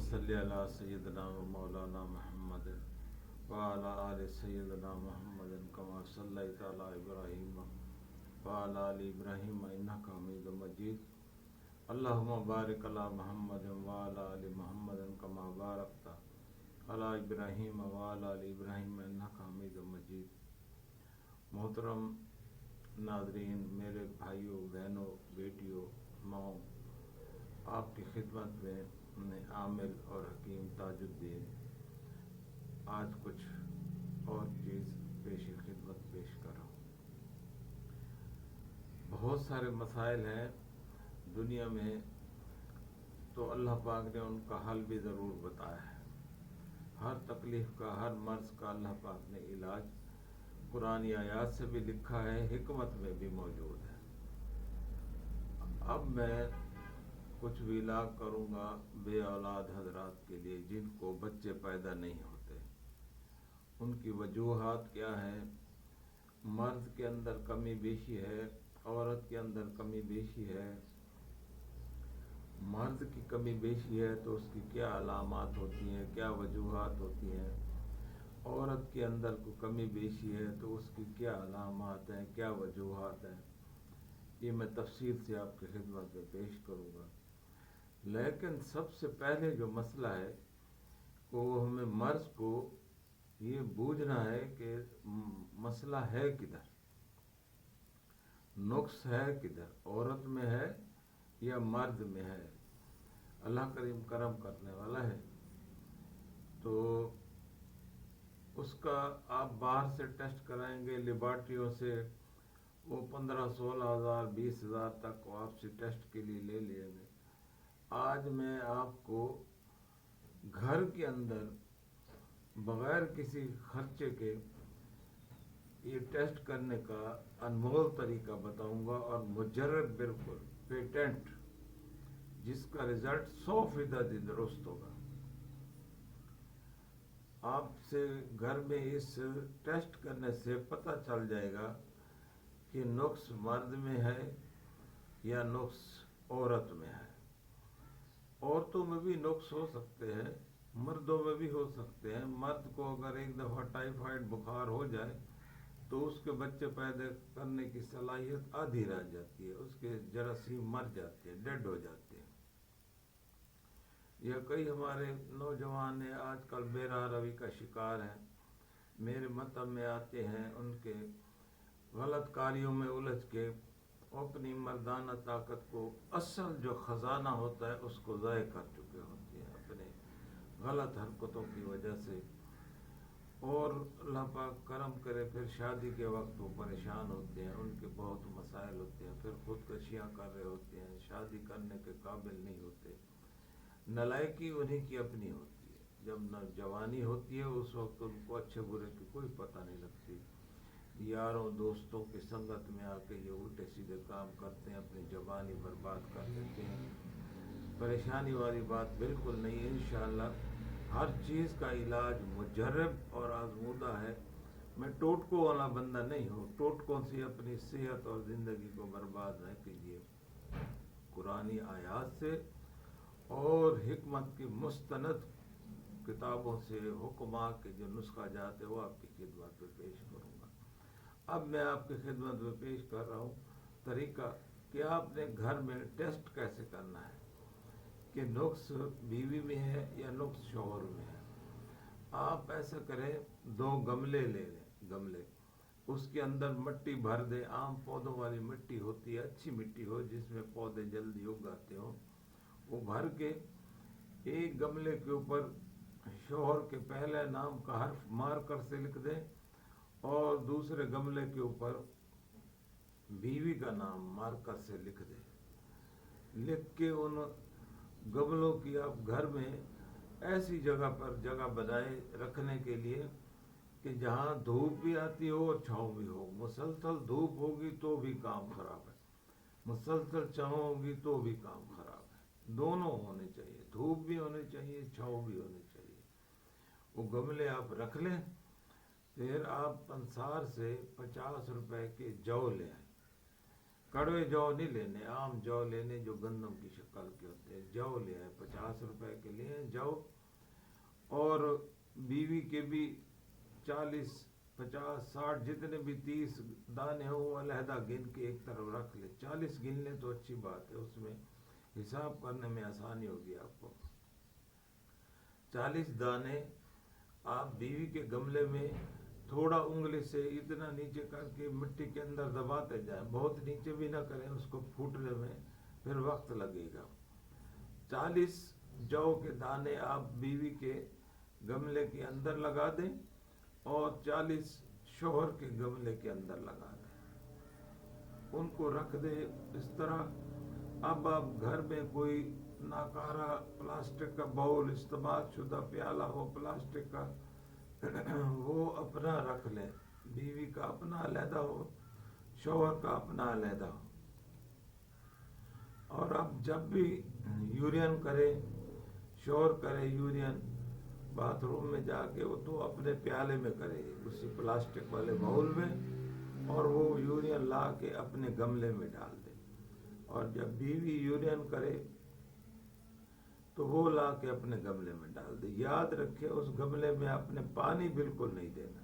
सल्लि अला सय्यदना व मौलाना मुहम्मद व अला आलि सय्यदना मुहम्मद कमा सल्लैता अला इब्राहीम व अला आलि इब्राहीम इन्नका हमीदुम मजीद। अल्लाहुम्मा बारिक अला मुहम्मद व अला आलि मुहम्मद कमा बारकता अला इब्राहीम व अला आलि इब्राहीम इन्नका हमीदुम मजीद। मोहतरम नाज़रीन, मेरे भाइयों बहनों बेटियों माओ, आपकी खिदमत में आमिर और हकीम ताजुद्दीन आज कुछ और चीज़ खिदमत पेश कर रहा हूँ। बहुत सारे मसाइल हैं दुनिया में, तो अल्लाह पाक ने उनका हल भी ज़रूर बताया है। हर तकलीफ़ का, हर मर्ज़ का अल्लाह पाक ने इलाज कुरानी आयात से भी लिखा है, हिकमत में भी मौजूद है। अब मैं कुछ विलाग करूँगा बे औलाद हजरात के लिए जिनको बच्चे पैदा नहीं होते। उनकी वजूहात क्या हैं? मर्द के अंदर कमी बेशी है, औरत के अंदर कमी बेशी है। मर्द की कमी बेशी है तो उसकी क्या अलामात होती हैं, क्या वजूहात होती हैं। औरत के अंदर को कमी बेशी है तो उसकी क्या अलामात हैं, क्या वजूहात हैं, ये मैं तफसील से आपकी खिदमत में पेश करूँगा। लेकिन सबसे पहले जो मसला है वो हमें मर्ज़ को ये बूझना है कि मसला है किधर, नुक्स है किधर, औरत में है या मर्द में है। अल्लाह करीम करम करने वाला है, तो उसका आप बाहर से टेस्ट कराएंगे लेबॉर्ट्रियों से, वो 15-16 हज़ार 20 हज़ार तक आपसे टेस्ट के लिए ले लेंगे। आज मैं आपको घर के अंदर बग़ैर किसी खर्चे के ये टेस्ट करने का अनमोल तरीका बताऊंगा, और मुजर्रब बिल्कुल पेटेंट, जिसका रिजल्ट 100% दुरुस्त होगा। आपसे घर में इस टेस्ट करने से पता चल जाएगा कि नुक्स मर्द में है या नुक्स औरत में है। औरतों में भी नुक्स हो सकते हैं, मर्दों में भी हो सकते हैं। मर्द को अगर एक दफ़ा टाइफाइड बुखार हो जाए तो उसके बच्चे पैदा करने की सलाहियत आधी रह जाती है, उसके जरासीम मर जाते हैं, डेड हो जाते हैं। या कई हमारे नौजवान हैं आजकल बेराह रवी का शिकार हैं, मेरे मतब में आते हैं, उनके गलत कार्यों में उलझ के अपनी मर्दाना ताकत को, असल जो ख़जाना होता है उसको ज़ाय कर चुके होते हैं अपने गलत हरकतों की वजह से। और अल्लाह पाक करम करे, फिर शादी के वक्त वो परेशान होते हैं, उनके बहुत मसाइल होते हैं, फिर खुदकशियाँ कर रहे होते हैं, शादी करने के काबिल नहीं होते। नलायकी उन्हीं की अपनी होती है। जब न जवानी होती है उस वक्त उनको अच्छे बुरे की कोई पता नहीं लगती। यारों दोस्तों की संगत में आके ये उल्टे सीधे काम करते हैं, अपनी जवानी बर्बाद कर देते हैं। परेशानी वाली बात बिल्कुल नहीं है। इंशाअल्लाह हर चीज़ का इलाज मुजर्रब और आजमूदा है। मैं टोटकों वाला बंदा नहीं हूँ, टोटकों से अपनी सेहत और ज़िंदगी को बर्बाद न कीजिए। कुरानी आयात से और हिकमत की मुस्तनद किताबों से हुक्मा के जो नुस्खा जाते वो आपकी खिदमत में पेश करूँगा। अब मैं आपकी खिदमत में पेश कर रहा हूँ तरीका कि आपने घर में टेस्ट कैसे करना है कि नुक्स बीवी में है या नुक्स शौहर में है। आप ऐसा करें, 2 गमले ले लें, गमले, उसके अंदर मिट्टी भर दें। आम पौधों वाली मिट्टी होती है, अच्छी मिट्टी हो जिसमें पौधे जल्दी उग आते हों, वो भर के एक गमले के ऊपर शौहर के पहले नाम का हर्फ मार्कर से लिख दें, और दूसरे गमले के ऊपर बीवी का नाम मार्कर से लिख दें। लिख के उन गमलों की आप घर में ऐसी जगह पर जगह बनाए रखने के लिए कि जहाँ धूप भी आती हो और छाँव भी हो। मुसलसल धूप होगी तो भी काम खराब है, मुसलसल छाँव होगी तो भी काम खराब है। दोनों होने चाहिए, धूप भी होनी चाहिए, छाँव भी होनी चाहिए। वो गमले आप रख लें। फिर आप पंसार से 50 रुपए के जौ ले आए, कड़वे जौ नहीं लेने, आम जौ लेने जो गंदम की शक्ल के होते हैं। जौ ले आए, 50 रुपए के लिए जौ। और बीवी के भी 40, 50, 60 जितने भी 30 दाने हो वो अलहदा गिन के एक तरफ रख ले। 40 गिन ले तो अच्छी बात है, उसमें हिसाब करने में आसानी होगी आपको। 40 दाने आप बीवी के गमले में थोड़ा उंगली से इतना नीचे करके मिट्टी के अंदर दबाते जाएं, बहुत नीचे भी ना करें, उसको फूटने में फिर वक्त लगेगा। 40 जौ के दाने आप बीवी के गमले के अंदर लगा दें और 40 शोहर के गमले के अंदर लगा दें, उनको रख दे इस तरह। अब आप घर में कोई नाकारा प्लास्टिक का बाउल, इस्तेमाल शुदा प्याला हो प्लास्टिक का, वो अपना रख लें, बीवी का अपना अलहदा हो, शौहर का अपना अलहदा हो। और अब जब भी यूरियन करे, शौहर करे यूरियन बाथरूम में जाके, वो तो अपने प्याले में करे उसी प्लास्टिक वाले बाउल में, और वो यूरियन ला के अपने गमले में डाल दे। और जब बीवी यूरियन करे तो वो ला के अपने गमले में डाल दे। याद रखे उस गमले में आपने पानी बिल्कुल नहीं देना,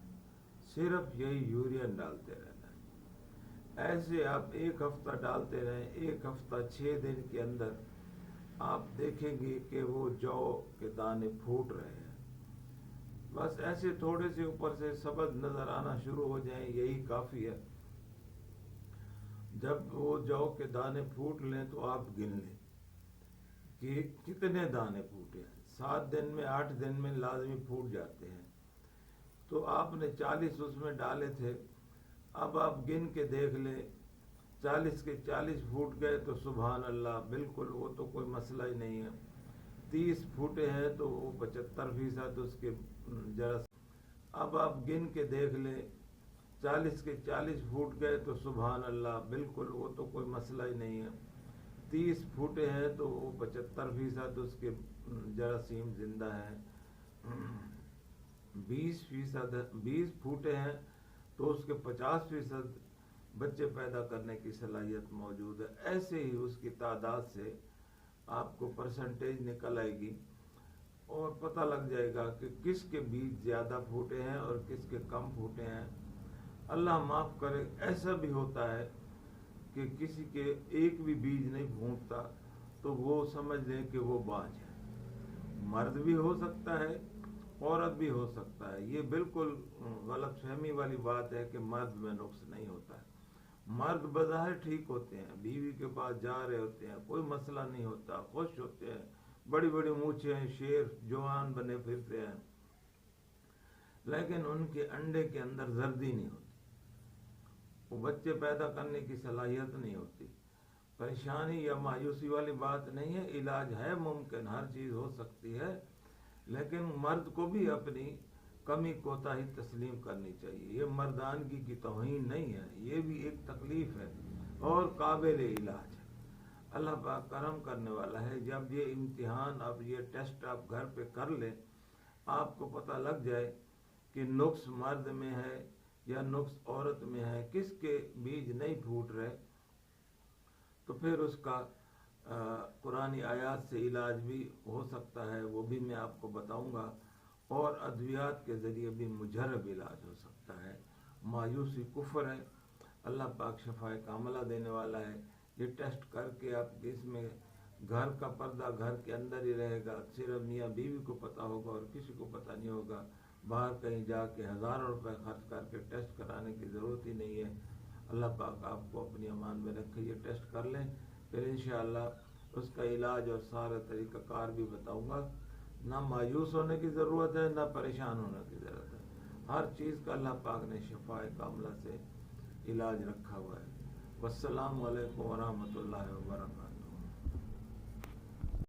सिर्फ यही यूरियन डालते रहना है। ऐसे आप 1 हफ्ता डालते रहें, 1 हफ्ता 6 दिन के अंदर आप देखेंगे कि वो जौ के दाने फूट रहे हैं। बस ऐसे थोड़े से ऊपर से सबद नजर आना शुरू हो जाए, यही काफी है। जब वो जौ के दाने फूट लें तो आप गिन लें कि कितने दाने फूटे हैं। 7 दिन में 8 दिन में लाजमी फूट जाते हैं। तो आपने 40 उसमें डाले थे, अब आप गिन के देख लें 40 के 40 फूट गए तो सुभान अल्लाह, बिल्कुल वो तो कोई मसला ही नहीं है। 30 फूटे हैं तो वो 75% उसके जरा। अब आप गिन के देख लें 40 के 40 फूट गए तो सुभान अल्लाह, बिल्कुल वो तो कोई मसला ही नहीं है। 30 फूटे हैं तो वो 75% उसके जरासीम जिंदा है। 20 फूटे हैं तो उसके 50% बच्चे पैदा करने की सलाहियत मौजूद है। ऐसे ही उसकी तादाद से आपको परसेंटेज निकल आएगी और पता लग जाएगा कि किसके बीज ज़्यादा फूटे हैं और किसके कम फूटे हैं। अल्लाह माफ़ करे, ऐसा भी होता है कि किसी के एक भी बीज नहीं फूटता तो वो समझ लें कि वो बाज है। मर्द भी हो सकता है, औरत भी हो सकता है। ये बिल्कुल गलत फहमी वाली बात है कि मर्द में नुक्स नहीं होता है। मर्द बज़ाहिर ठीक होते हैं, बीवी के पास जा रहे होते हैं, कोई मसला नहीं होता, खुश होते हैं, बड़ी बड़ी मूछें हैं, शेर जवान बने फिरते हैं, लेकिन उनके अंडे के अंदर जर्दी नहीं होती, वो बच्चे पैदा करने की सलाहियत नहीं होती। परेशानी या मायूसी वाली बात नहीं है, इलाज है, मुमकिन, हर चीज़ हो सकती है। लेकिन मर्द को भी अपनी कमी कोताही तस्लीम करनी चाहिए। ये मर्दानगी की तौहीन नहीं है, ये भी एक तकलीफ है और काबिल इलाज है। अल्लाह पाक करम करने वाला है। जब ये इम्तिहान, अब ये टेस्ट आप घर पे कर लें, आपको पता लग जाए कि नुक्स मर्द में है या नुक्स औरत में है, किसके बीज नहीं फूट रहे, तो फिर उसका कुरानी आयात से इलाज भी हो सकता है, वो भी मैं आपको बताऊंगा। और अद्वियात के ज़रिए भी मुजरब इलाज हो सकता है। मायूसी कुफ्र है, अल्लाह पाक शफाए कामला देने वाला है। ये टेस्ट करके आप इसमें घर का पर्दा घर के अंदर ही रहेगा, सिर्फ मियाँ बीवी को पता होगा और किसी को पता नहीं होगा। बाहर कहीं जाके हज़ारों रुपए खर्च करके टेस्ट कराने की ज़रूरत ही नहीं है। अल्लाह पाक आपको अपनी अमान में रखे। ये टेस्ट कर लें, फिर इंशाअल्लाह उसका इलाज और सारा तरीक़ाकार भी बताऊंगा। ना मायूस होने की ज़रूरत है, ना परेशान होने की ज़रूरत है। हर चीज़ का अल्लाह पाक ने शफाए कामला से इलाज रखा हुआ है। वस्सलामु अलैकुम वरहमतुल्लाहि वबरकातुहू।